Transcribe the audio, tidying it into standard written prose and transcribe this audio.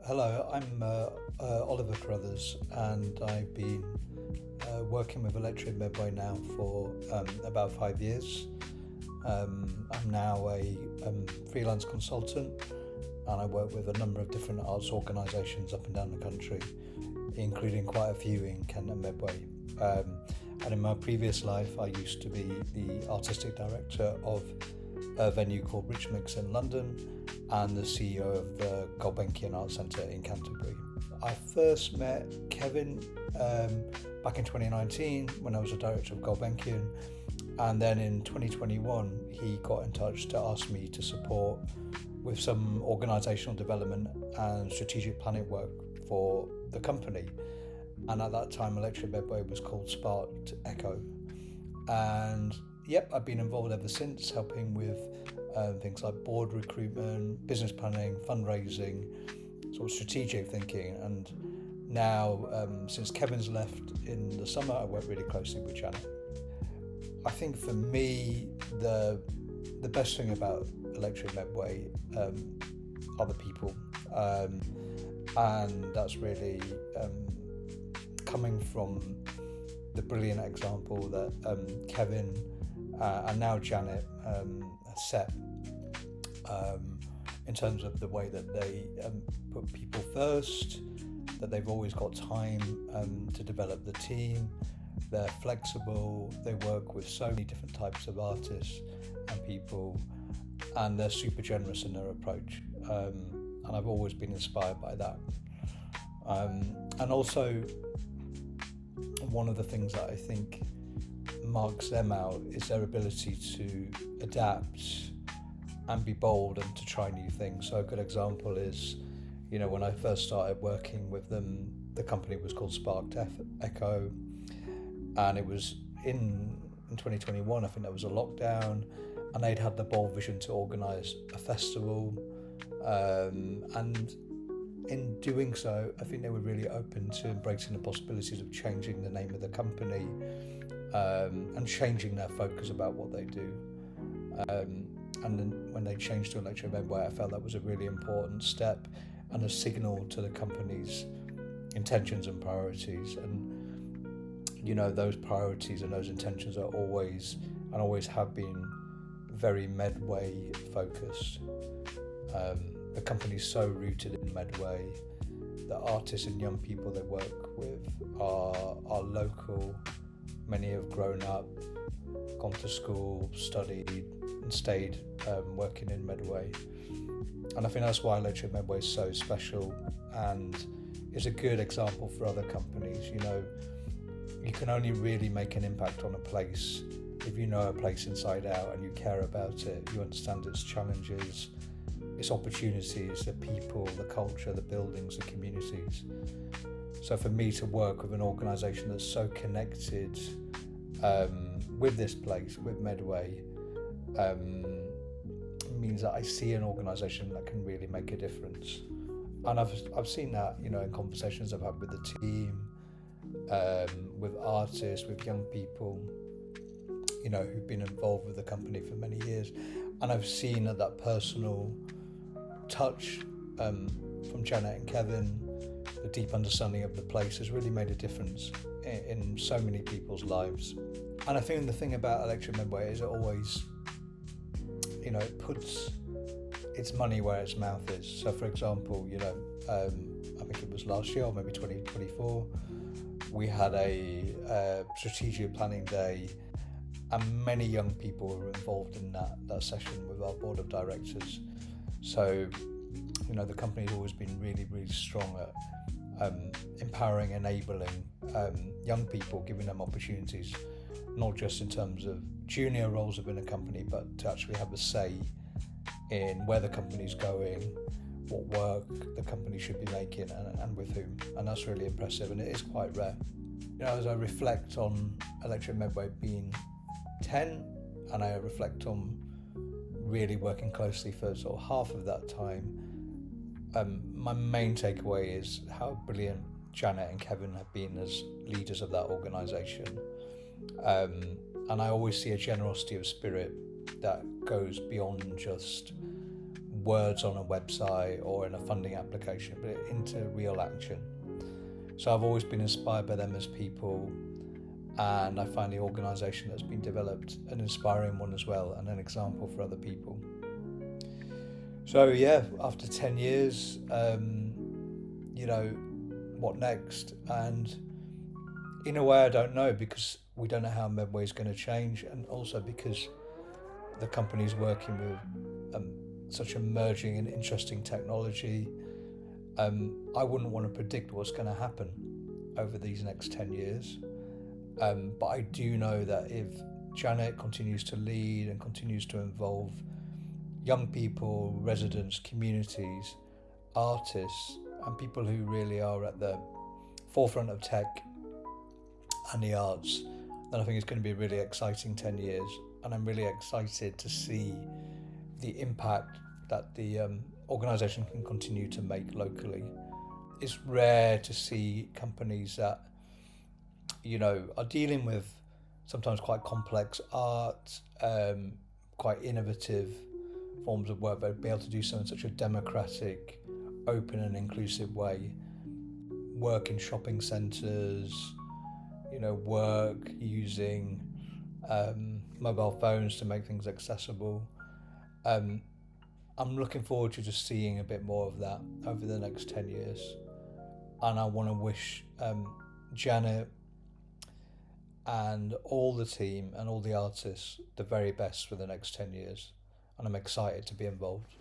Hello, I'm Oliver Carruthers, and I've been working with Electric Medway now for about 5 years. I'm now a freelance consultant, and I work with a number of different arts organisations up and down the country, including quite a few in Kent and Medway. And in my previous life, I used to be the artistic director of a venue called Rich Mix in London and the CEO of the Gulbenkian Arts Centre in Canterbury. I first met Kevin back in 2019 when I was a director of Gulbenkian, and then in 2021 he got in touch to ask me to support with some organisational development and strategic planning work for the company. And at that time Electric Medway was called Sparked Echo, and I've been involved ever since, helping with things like board recruitment, business planning, fundraising, sort of strategic thinking. And now, since Kevin's left in the summer, I work really closely with Janet. I think for me, the best thing about Electric Medway are the people, and that's really coming from the brilliant example that Kevin and now Janet set in terms of the way that they put people first, that they've always got time to develop the team, they're flexible, they work with so many different types of artists and people, and they're super generous in their approach, and I've always been inspired by that. And also, one of the things that I think marks them out is their ability to adapt and be bold and to try new things. So a good example is, when I first started working with them, the company was called Sparked Echo, and it was in 2021, I think there was a lockdown, and they'd had the bold vision to organise a festival, and in doing so, I think they were really open to embracing the possibilities of changing the name of the company, and changing their focus about what they do. And then when they changed to Electric Medway, I felt that was a really important step and a signal to the company's intentions and priorities. And those priorities and those intentions are always have been very Medway focused. The company's so rooted in Medway. The artists and young people they work with are local. Many have grown up, gone to school, studied and stayed working in Medway. And I think that's why Electric Medway is so special and is a good example for other companies. You can only really make an impact on a place if you know a place inside out and you care about it, you understand its challenges, its opportunities, the people, the culture, the buildings, the communities. So for me to work with an organisation that's so connected with this place, with Medway, means that I see an organisation that can really make a difference. And I've seen that, in conversations I've had with the team, with artists, with young people, who've been involved with the company for many years. And I've seen that personal touch from Janet and Kevin, the deep understanding of the place has really made a difference in so many people's lives. And I think the thing about Electric Medway is it always, it puts its money where its mouth is. So for example, I think it was last year or maybe 2024, we had a strategic planning day, and many young people were involved in that session with our board of directors. So, the company's always been really, really strong at empowering, enabling young people, giving them opportunities, not just in terms of junior roles within a company, but to actually have a say in where the company's going, what work the company should be making, and with whom. And that's really impressive, and it is quite rare. As I reflect on Electric Medway being 10, and I reflect on really working closely for sort of half of that time, my main takeaway is how brilliant Janet and Kevin have been as leaders of that organisation. And I always see a generosity of spirit that goes beyond just words on a website or in a funding application, but into real action. So I've always been inspired by them as people, and I find the organisation that's been developed an inspiring one as well, and an example for other people. So yeah, after 10 years, what next? And in a way I don't know, because we don't know how Medway is going to change, and also because the company's working with such emerging and interesting technology. I wouldn't want to predict what's going to happen over these next 10 years. But I do know that if Janet continues to lead and continues to involve young people, residents, communities, artists, and people who really are at the forefront of tech and the arts, then I think it's going to be a really exciting 10 years. And I'm really excited to see the impact that the organisation can continue to make locally. It's rare to see companies that, are dealing with sometimes quite complex art, quite innovative forms of work, but be able to do so in such a democratic, open and inclusive way. Work in shopping centres, work using mobile phones to make things accessible. I'm looking forward to just seeing a bit more of that over the next 10 years. And I want to wish Janet and all the team and all the artists the very best for the next 10 years. And I'm excited to be involved.